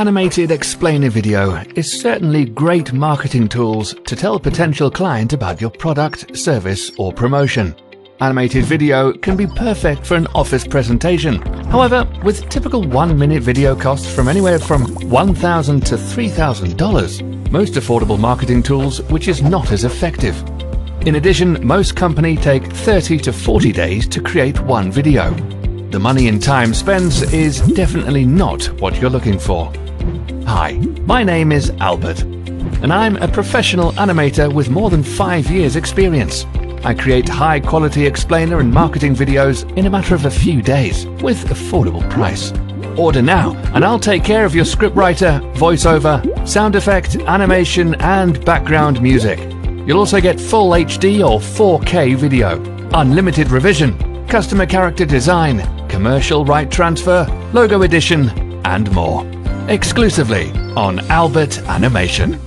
animated explainer video is certainly great marketing tools to tell a potential client about your product, service, or promotion. Animated video can be perfect for an office presentation. However, with typical 1-minute video costs from anywhere from $1,000 to $3,000, most affordable marketing tools which is not as effective. In addition, most companies take 30 to 40 days to create one video. The money and time spent is definitely not what you're looking for. Hi, my name is Albert, and I'm a professional animator with more than 5 years experience. I create high-quality explainer and marketing videos in a matter of a few days with affordable price. Order now, and I'll take care of your scriptwriter, voiceover, sound effect, animation, and background music. You'll also get full HD or 4K video, unlimited revision, customer character design, commercial right transfer, logo edition, and more. Exclusively on Albert Animation.